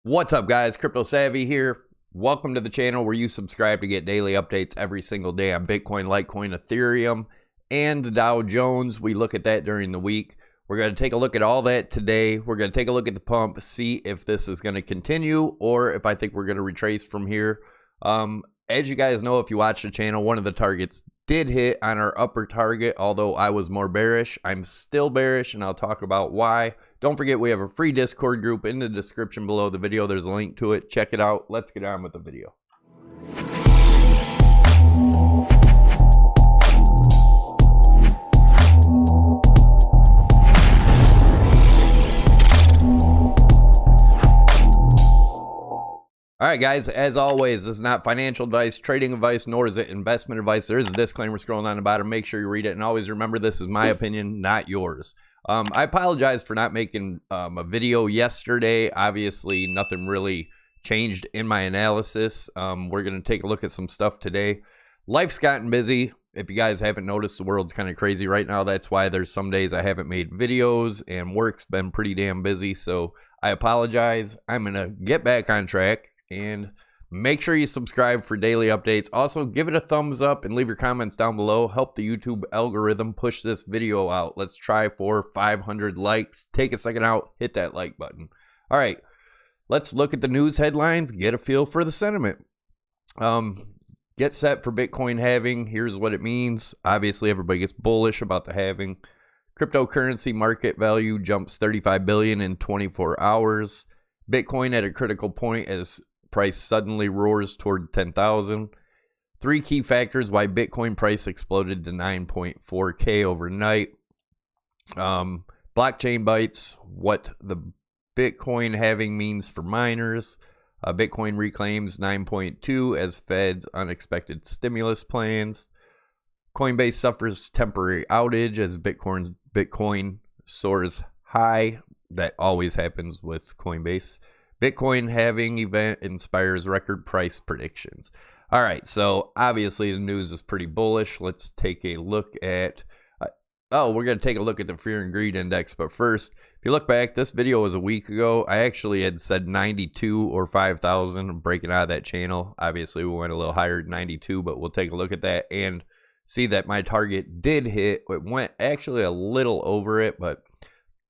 What's up, guys? CryptoSavy here. Welcome to the channel where you subscribe to get daily updates every single day on Bitcoin, Litecoin, Ethereum, and the Dow Jones. We look at that during the week. We're going to take a look at all that today. We're going to take a look at the pump, see if this is going to continue or if I think we're going to retrace from here. As you guys know, if you watch the channel, one of the targets did hit on our upper target, although I was more bearish. I'm still bearish, and I'll talk about why. Don't forget, we have a free Discord group in the description below the video. There's a link to it. Check it out. Let's get on with the video. All right, guys, as always, this is not financial advice, trading advice, nor is it investment advice. There is a disclaimer scrolling on the bottom. Make sure you read it. And always remember, this is my opinion, not yours. I apologize for not making a video yesterday. Obviously, nothing really changed in my analysis. We're going to take a look at some stuff today. Life's gotten busy. If you guys haven't noticed, the world's kind of crazy right now. That's why there's some days I haven't made videos, and work's been pretty damn busy. So I apologize. I'm going to get back on track. And make sure you subscribe for daily updates. Also, give it a thumbs up and leave your comments down below. Help the YouTube algorithm push this video out. Let's try for 500 likes. Take a second out, hit that like button. All right, let's look at the news headlines, get a feel for the sentiment. Get set for Bitcoin halving. Here's what it means. Obviously, everybody gets bullish about the halving. Cryptocurrency market value jumps 35 billion in 24 hours. Bitcoin at a critical point as price suddenly roars toward 10,000. Three key factors why Bitcoin price exploded to 9.4K overnight. Blockchain bites, what the Bitcoin halving means for miners. Bitcoin reclaims 9.2 as Fed's unexpected stimulus plans. Coinbase suffers temporary outage as Bitcoin soars high. That always happens with Coinbase. Bitcoin halving event inspires record price predictions. All right, so obviously the news is pretty bullish. Let's take a look at, we're going to take a look at the fear and greed index. But first, if you look back, this video was a week ago. I actually had said 92 or 5,000 breaking out of that channel. Obviously, we went a little higher than 92, but we'll take a look at that and see that my target did hit. It went actually a little over it, but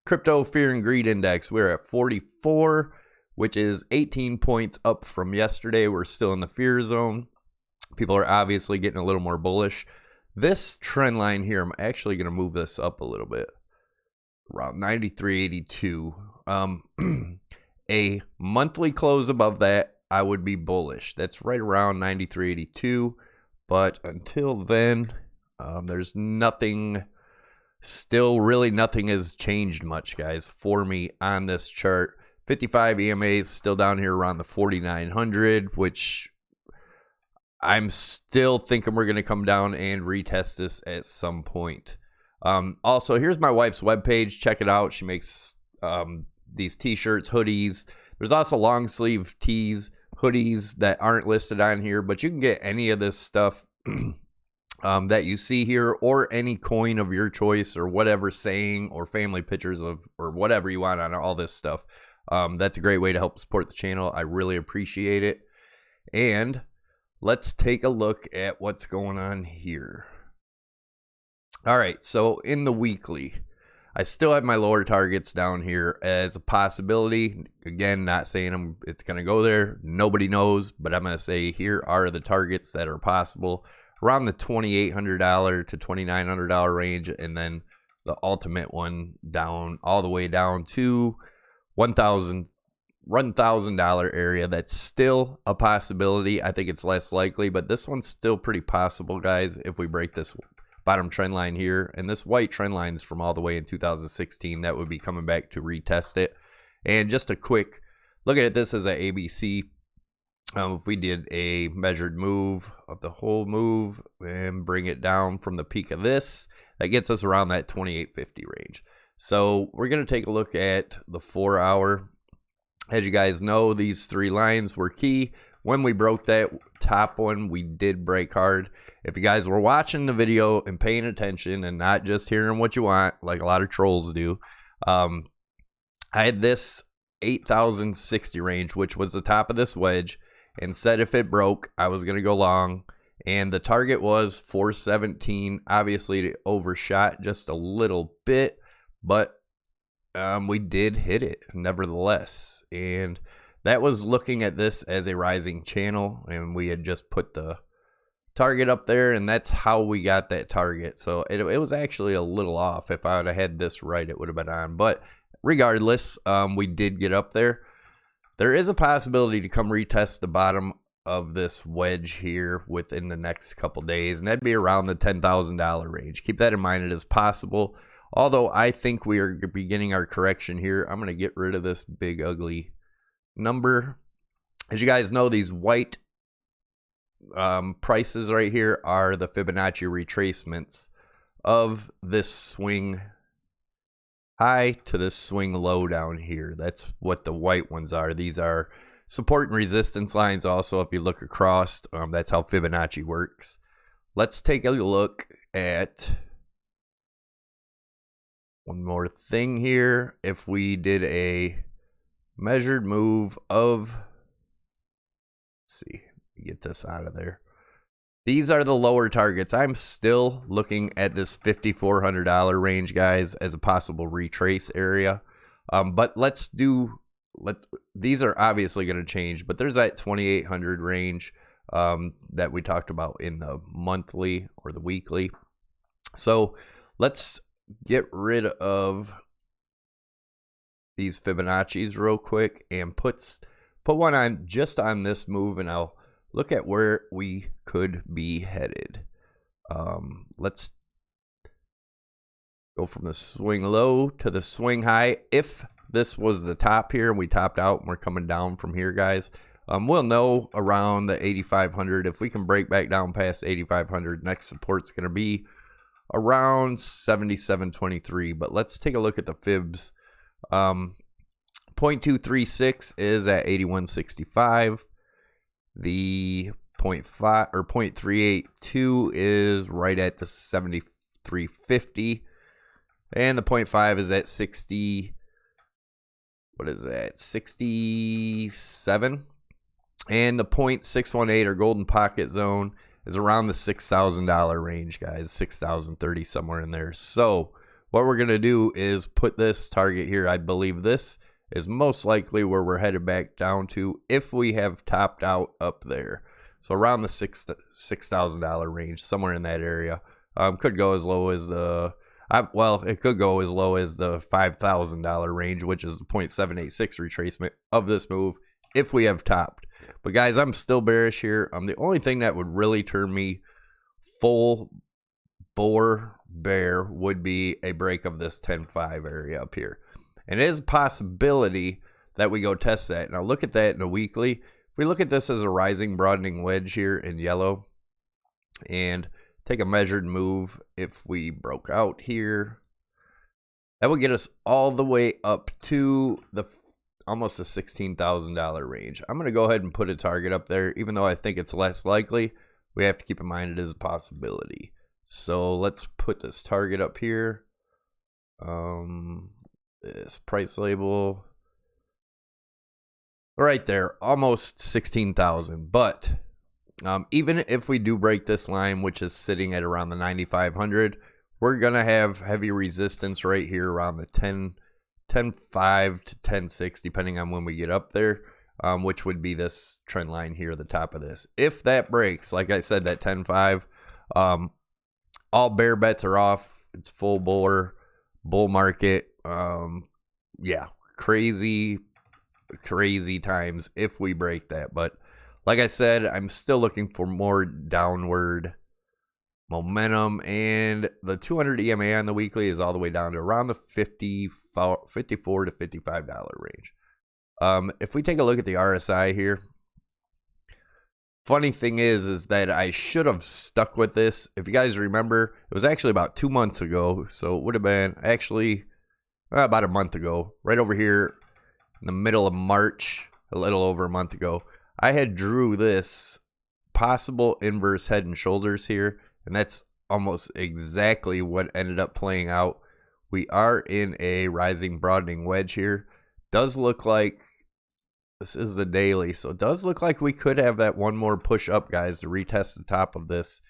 crypto fear and greed index, we're at 44, which is 18 points up from yesterday. We're still in the fear zone. People are obviously getting a little more bullish. This trend line here, I'm actually going to move this up a little bit, around 93.82. A monthly close above that, I would be bullish. That's right around 93.82. But until then, there's nothing. Still, really nothing has changed much, guys, for me on this chart. 55 EMAs still down here around the 4,900, which I'm still thinking we're going to come down and retest this at some point. Also, here's my wife's webpage. Check it out. She makes these t-shirts, hoodies. There's also long sleeve tees, hoodies that aren't listed on here, but you can get any of this stuff that you see here, or any coin of your choice, or whatever saying, or family pictures of, or whatever you want on all this stuff. That's a great way to help support the channel. I really appreciate it. And let's take a look at what's going on here. All right, so in the weekly, I still have my lower targets down here as a possibility. Again, not saying it's going to go there. Nobody knows, but I'm going to say here are the targets that are possible. Around the $2,800 to $2,900 range, and then the ultimate one down, all the way down to $1,000 area. That's still a possibility. I think it's less likely, but this one's still pretty possible, guys, if we break this bottom trend line here. And this white trend line is from all the way in 2016. That would be coming back to retest it. And just a quick look at this as an ABC. If we did a measured move of the whole move and bring it down from the peak of this, that gets us around that 2850 range. So we're going to take a look at the 4 hour. As you guys know, these three lines were key. When we broke that top one, we did break hard. If you guys were watching the video and paying attention and not just hearing what you want, like a lot of trolls do, I had this 8,060 range, which was the top of this wedge, and said if it broke, I was going to go long. And the target was 417. Obviously, it overshot just a little bit, but we did hit it nevertheless. And that was looking at this as a rising channel, and we had just put the target up there, and that's how we got that target. So it was actually a little off. If I would have had this right, it would have been on. But regardless, we did get up there. There is a possibility to come retest the bottom of this wedge here within the next couple days, and that'd be around the $10,000 range. Keep that in mind. It is possible, although I think we are beginning our correction here. I'm going to get rid of this big ugly number. As you guys know, these white prices right here are the Fibonacci retracements of this swing high to this swing low down here. That's what the white ones are. These are support and resistance lines also. If you look across, that's how Fibonacci works. Let's take a look at one more thing here. If we did a measured move of, let's see, get this out of there. These are the lower targets. I'm still looking at this $5,400 range, guys, as a possible retrace area. But these are obviously going to change, but there's that 2,800 range that we talked about in the monthly or the weekly. So let's get rid of these Fibonacci's real quick and put one on just on this move, and I'll look at where we could be headed. Let's go from the swing low to the swing high. If this was the top here and we topped out and we're coming down from here, guys, we'll know around the 8,500. If we can break back down past 8,500, next support's going to be around 77.23. But let's take a look at the fibs. 0.236 is at 81.65. The 0.5 or 0.382 is right at the 73.50, and the 0.5 is at 60. What is that? 67. And the 0.618 or golden pocket zone is around the $6,000 range, guys. 6,030 somewhere in there. So what we're gonna do is put this target here. I believe this is most likely where we're headed back down to if we have topped out up there. So around the $6,000 range, somewhere in that area. Could go as low as the, it could go as low as the $5,000 range, which is the 0.786 retracement of this move if we have topped. But guys, I'm still bearish here. The only thing that would really turn me full bore bear would be a break of this 10.5 area up here. And it is a possibility that we go test that. Now look at that in a weekly. If we look at this as a rising broadening wedge here in yellow and take a measured move, if we broke out here, that would get us all the way up to the almost the $16,000 range. I'm going to go ahead and put a target up there, even though I think it's less likely. We have to keep in mind it is a possibility. So let's put this target up here. This price label right there, almost 16,000. But even if we do break this line, which is sitting at around the 9,500, we're gonna have heavy resistance right here around the 10.5 to 10.6, depending on when we get up there, which would be this trend line here, the top of this. If that breaks, like I said, that 10.5, all bear bets are off. It's full bull market. Yeah, crazy times if we break that. But like I said, I'm still looking for more downward momentum, and the 200 EMA on the weekly is all the way down to around the $54 to $55 range. If we take a look at the RSI here, funny thing is that I should have stuck with this. If you guys remember, it was actually about 2 months ago, so it would have been actually about a month ago, right over here in the middle of March, a little over a month ago. I had drew this possible inverse head and shoulders here, and that's almost exactly what ended up playing out. We are in a rising broadening wedge here. Does look like this is the daily, so it does look like we could have that one more push up, guys, to retest the top of this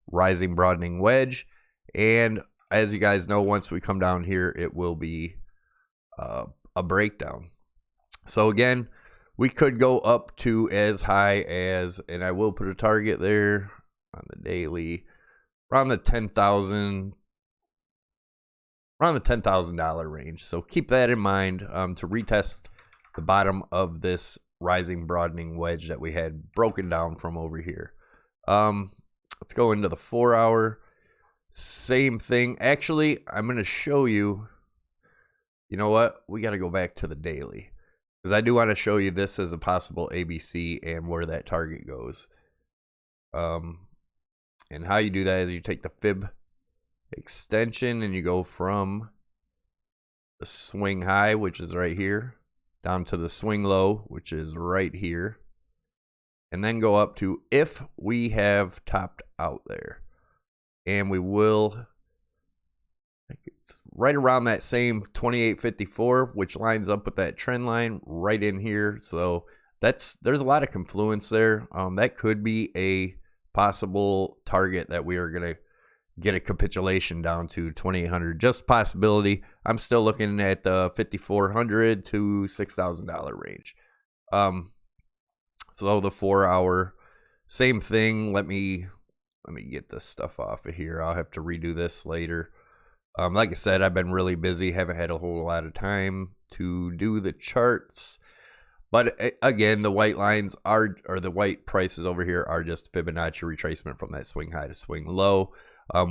rising broadening wedge. And as you guys know, once we come down here, it will be a breakdown. So again, we could go up to as high as, and I will put a target there on the daily, around the $10,000 range. So keep that in mind to retest the bottom of this rising broadening wedge that we had broken down from over here. Let's go into the 4 hour. Same thing. Actually, I'm going to show you. You know what? We got to go back to the daily, because I do want to show you this as a possible ABC and where that target goes. And how you do that is you take the fib extension and you go from the swing high, which is right here, down to the swing low, which is right here, and then go up to if we have topped out there. And we will, it's right around that same 28.54, which lines up with that trend line right in here. So there's a lot of confluence there. That could be a possible target that we are going to get a capitulation down to 2,800. Just possibility. I'm still looking at the $5,400 to $6,000 range. So the 4 hour, same thing. Let me get this stuff off of here. I'll have to redo this later. Like I said, I've been really busy. Haven't had a whole lot of time to do the charts. But again, the white lines are, or the white prices over here are just Fibonacci retracement from that swing high to swing low.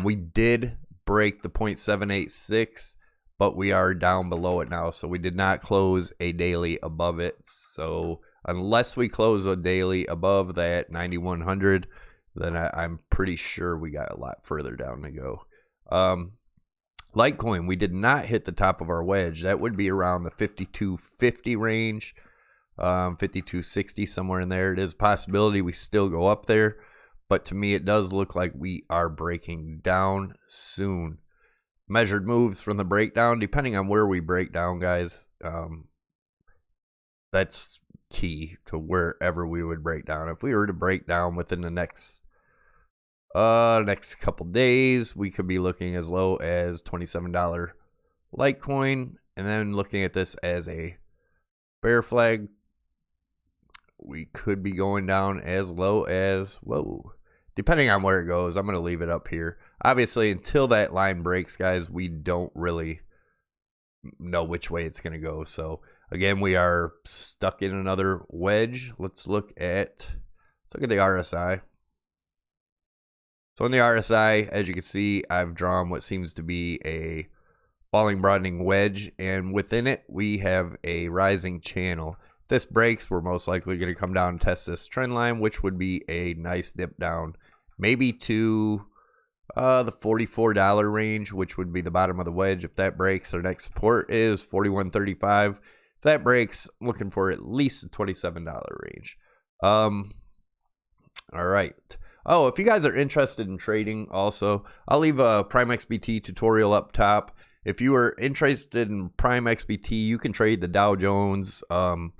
We did break the 0.786, but we are down below it now. So we did not close a daily above it. So unless we close a daily above that 9,100, then I'm pretty sure we got a lot further down to go. Litecoin, we did not hit the top of our wedge. That would be around the 52.50 range, 52.60, somewhere in there. It is a possibility we still go up there, but to me it does look like we are breaking down soon. Measured moves from the breakdown, depending on where we break down, guys, that's key to wherever we would break down. If we were to break down within the next couple days, we could be looking as low as $27 Litecoin, and then looking at this as a bear flag, we could be going down as low as, whoa, depending on where it goes. I'm going to leave it up here. Obviously, until that line breaks, guys, we don't really know which way it's going to go. So again, we are stuck in another wedge. Let's look at the RSI. So in the RSI, as you can see, I've drawn what seems to be a falling broadening wedge, and within it, we have a rising channel. If this breaks, we're most likely going to come down and test this trend line, which would be a nice dip down, maybe to the $44 range, which would be the bottom of the wedge. If that breaks, our next support is $41.35. If that breaks, I'm looking for at least a $27 range. All right. Oh, if you guys are interested in trading also, I'll leave a Prime XBT tutorial up top. If you are interested in Prime XBT, you can trade the Dow Jones, all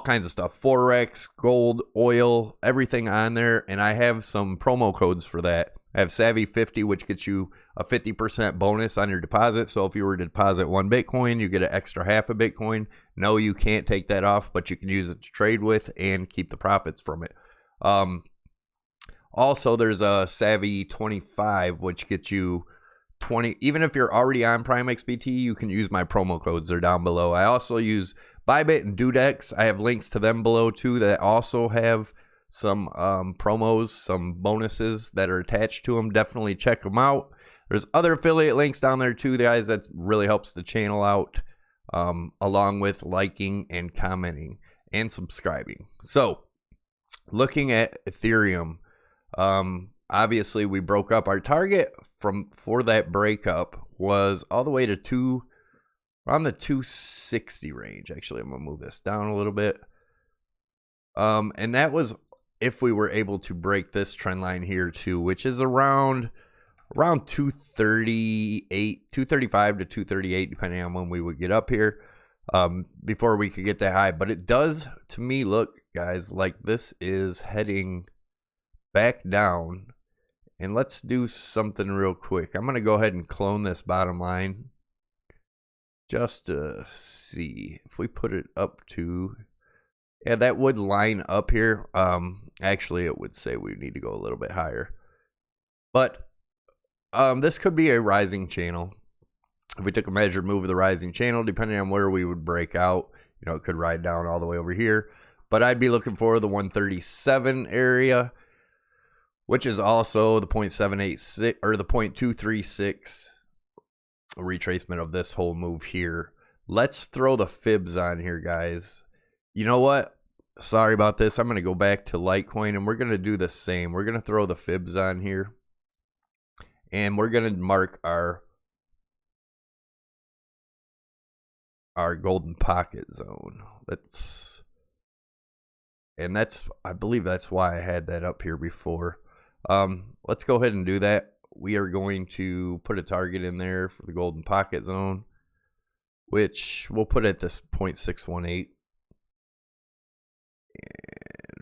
kinds of stuff, Forex, gold, oil, everything on there. And I have some promo codes for that. I have Savy 50, which gets you a 50% bonus on your deposit. So if you were to deposit 1 Bitcoin, you get an extra half a Bitcoin. No, you can't take that off, but you can use it to trade with and keep the profits from it. Also, there's a Savy 25, which gets you 20. Even if you're already on Prime XBT, you can use my promo codes. They're down below. I also use Bybit and Dudex. I have links to them below too that also have some promos, some bonuses that are attached to them. Definitely check them out. There's other affiliate links down there too, guys. That really helps the channel out, along with liking and commenting and subscribing. So, looking at Ethereum, obviously we broke up. Our target for that breakup was all the way to around the 260 range. Actually, I'm gonna move this down a little bit. And that was if we were able to break this trend line here too, which is around 238, 235 to 238, depending on when we would get up here. before we could get that high. But it does, to me, look, guys, like this is heading back down. And let's do something real quick. I'm going to go ahead and clone this bottom line just to see if we put it up to, yeah, that would line up here. Actually, it would say we need to go a little bit higher. But this could be a rising channel. If we took a measured move of the rising channel, depending on where we would break out, you know, it could ride down all the way over here. But I'd be looking for the 137 area, which is also the 0.786 or the 0.236 retracement of this whole move here. Let's throw the fibs on here, guys. You know what? Sorry about this. I'm going to go back to Litecoin and we're going to do the same. We're going to throw the fibs on here and we're going to mark our golden pocket zone. I believe that's why I had that up here before. Let's go ahead and do that. We are going to put a target in there for the golden pocket zone, which we'll put at this 0.618.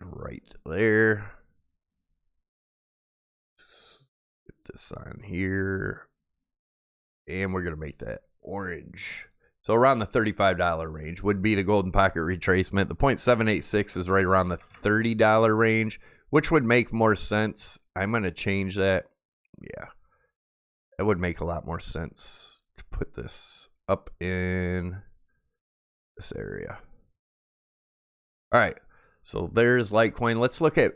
And right there. Let's get this on here. And we're going to make that orange. So around the $35 range would be the golden pocket retracement. The 0.786 is right around the $30 range, which would make more sense. I'm going to change that. Yeah, it would make a lot more sense to put this up in this area. All right, so there's Litecoin. Let's look at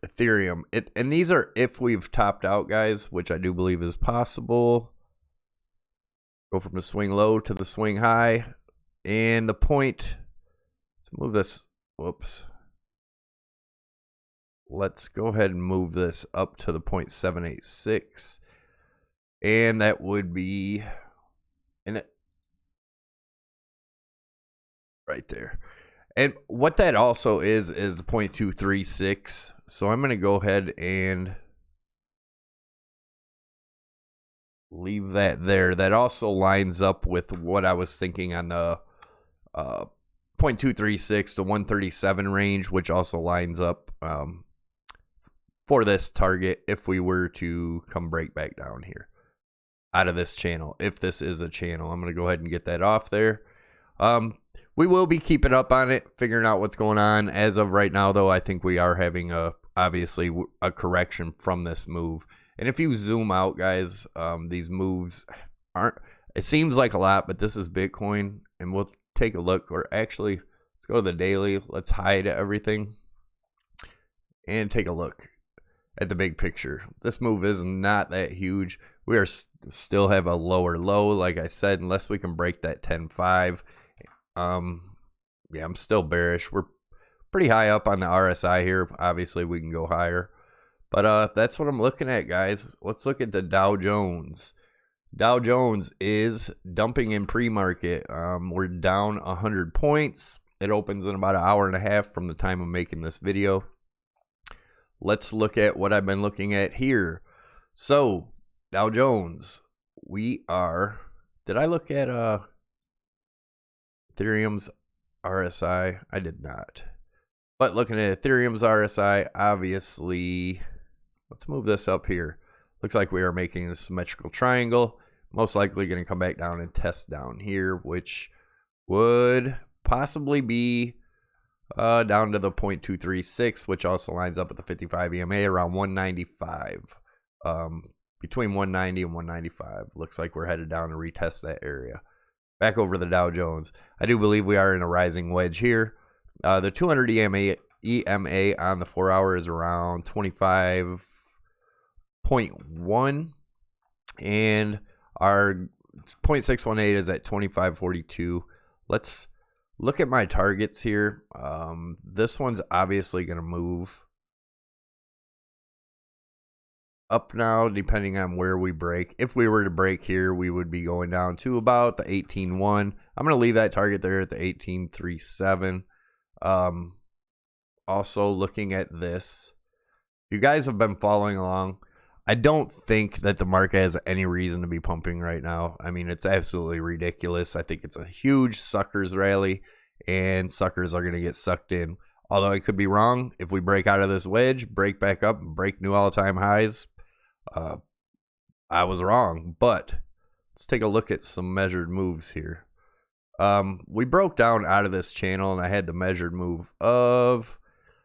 Ethereum. And these are if we've topped out, guys, which I do believe is possible. Go from the swing low to the swing high. And the point, let's move this, whoops. Let's go ahead and move this up to the 0.786. And that would be right there. And what that also is the 0.236. So I'm going to go ahead and leave that there. That also lines up with what I was thinking on the 0.236 to 137 range, which also lines up for this target if we were to come break back down here out of this channel. If this is a channel, I'm going to go ahead and get that off there. We will be keeping up on it, figuring out what's going on. As of right now, though, I think we are having obviously a correction from this move. And if you zoom out, guys, these moves aren't, it seems like a lot, but this is Bitcoin. And we'll take a look, or actually, let's go to the daily. Let's hide everything and take a look at the big picture. This move is not that huge. We are still have a lower low, like I said, unless we can break that 10.5. Yeah, I'm still bearish. We're pretty high up on the RSI here. Obviously, we can go higher. But that's what I'm looking at, guys. Let's look at the Dow Jones. Dow Jones is dumping in pre-market. We're down 100 points. It opens in about an hour and a half from the time of making this video. Let's look at what I've been looking at here. So, Dow Jones, we are, did I look at Ethereum's RSI? I did not. But looking at Ethereum's RSI, obviously, let's move this up here. Looks like we are making a symmetrical triangle. Most likely going to come back down and test down here, which would possibly be down to the 0.236, which also lines up with the 55 EMA around 195. Between 190 and 195. Looks like we're headed down to retest that area. Back over the Dow Jones. I do believe we are in a rising wedge here. The 200 EMA on the 4 hour is around 25.1. And our 0.618 is at 25.42. Let's look at my targets here. This one's obviously going to move up now, depending on where we break. If we were to break here, we would be going down to about the 18.1. I'm going to leave that target there at the 18.37. Also looking at this, you guys have been following along. I don't think that the market has any reason to be pumping right now. I mean, it's absolutely ridiculous. I think it's a huge suckers rally, and suckers are going to get sucked in. Although I could be wrong. If we break out of this wedge, break back up, and break new all-time highs, I was wrong. But let's take a look at some measured moves here. We broke down out of this channel, and I had the measured move of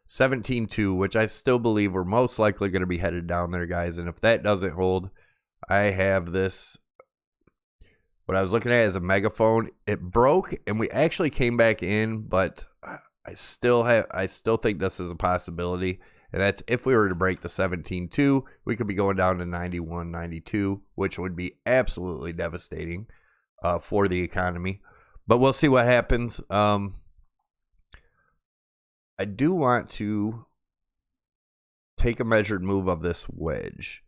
17.2, which I still believe we're most likely going to be headed down there, guys. And if that doesn't hold, I have this, what I was looking at as a megaphone. It broke, and we actually came back in, but I still think this is a possibility. And that's if we were to break the 17.2, we could be going down to 91, 92, which would be absolutely devastating for the economy. But we'll see what happens. I do want to take a measured move of this wedge.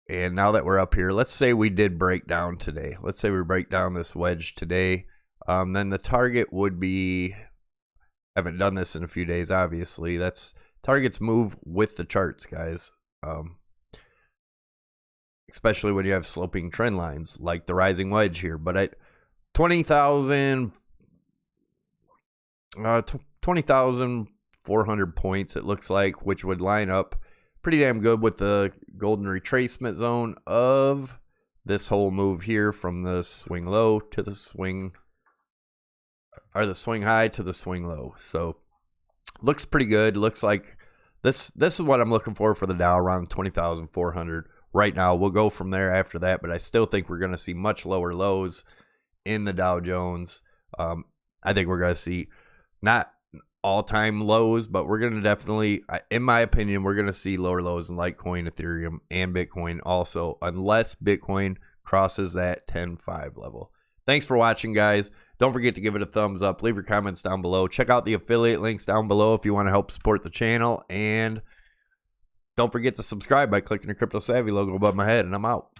And now that we're up here, let's say we did break down today. Let's say we break down this wedge today. Then the target would be, haven't done this in a few days, obviously. That's targets move with the charts, guys. Especially when you have sloping trend lines like the rising wedge here. But at 20,400 points, it looks like, which would line up pretty damn good with the golden retracement zone of this whole move here, from the swing low to the swing, or the swing high to the swing low. So looks pretty good. Looks like this is what I'm looking for the Dow, around 20,400 right now. We'll go from there after that, but I still think we're going to see much lower lows in the Dow Jones. I think we're going to see not all-time lows, but we're going to definitely, in my opinion, we're going to see lower lows in Litecoin, Ethereum, and Bitcoin also, unless Bitcoin crosses that 10.5 level. Thanks for watching, guys. Don't forget to give it a thumbs up. Leave your comments down below. Check out the affiliate links down below if you want to help support the channel. And don't forget to subscribe by clicking the CryptoSavy logo above my head. And I'm out.